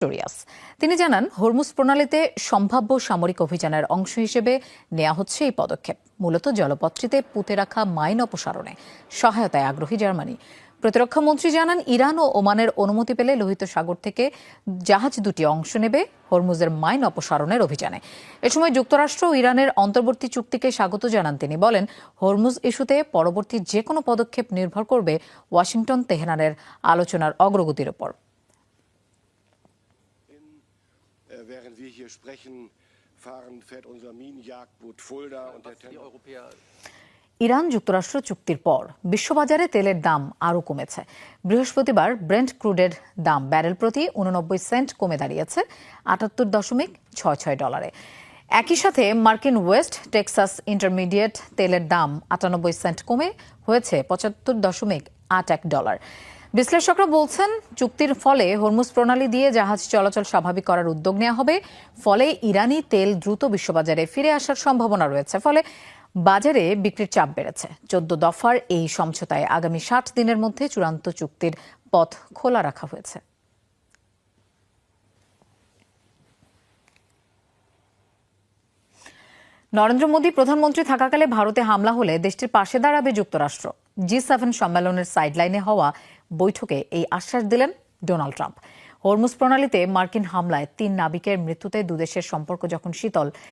Victorious. তিনি জানান, Hormuz প্রণালীতে সম্ভাব্য সামরিক অভিযানের অংশ হিসেবে নেওয়া হচ্ছে এই পদক্ষেপ। মূলত জলপথটিতে পুঁতে রাখা মাইন অপসারণে সহায়তায় আগ্রহী জার্মানি। প্রতিরক্ষা মন্ত্রী জানান, ইরান ও ওমানের অনুমতি পেলে লোহিত সাগর থেকে জাহাজ দুটি অংশ নেবে হরমুজের মাইন অপসারণের অভিযানে। এ সময় যুক্তরাষ্ট্র ও ইরানের অন্তর্বর্তী চুক্তিকে স্বাগত জানান তিনি। বলেন, হরমুজ ইস্যুতে পরবর্তী যে কোনো পদক্ষেপ নির্ভর করবে ওয়াশিংটন তেহরানের আলোচনার অগ্রগতির উপর। Während wir hier sprechen, fährt unser Minenjagdboot Fulda und der Iran যুক্তরাষ্ট্র চুক্তির পর বিশ্ববাজারে তেলের দাম আরও কমেছে। বৃহস্পতিবার ব্রেন্ট ক্রুডের দাম ব্যারেল প্রতি 89 সেন্ট কমে দাঁড়িয়েছে $78.66। একই সাথে মার্কিন ওয়েস্ট টেক্সাস ইন্টারমিডিয়েট তেলের দাম 98 সেন্ট কমে হয়েছে $75.81। বিশ্লেষকরা বলছেন, চুক্তির ফলে হরমুজ প্রণালী দিয়ে জাহাজ চলাচল স্বাভাবিক করার উদ্যোগ নেওয়া হবে। ফলে ইরানি তেল দ্রুত বিশ্ববাজারে ফিরে আসার সম্ভাবনা রয়েছে। ফলে বাজারে বিক্রির চাপ বেড়েছে। 14 দফার এই সমঝোতায় আগামী 60 দিনের মধ্যে চূড়ান্ত চুক্তির পথ খোলা রাখা হয়েছে। নরেন্দ্র মোদী প্রধানমন্ত্রী থাকাকালে ভারতে হামলা হলে দেশটির পাশে দাঁড়াবে যুক্তরাষ্ট্র। G7 সম্মেলনের সাইডলাইনে হওয়া বৈঠকে এই আশ্বাস দিলেন ডোনাল্ড ট্রাম্প। হরমুজ প্রণালীতে মার্কিন হামলায় 3 নাবিকের মৃত্যুতে দুদেশের সম্পর্ক যখন শীতল,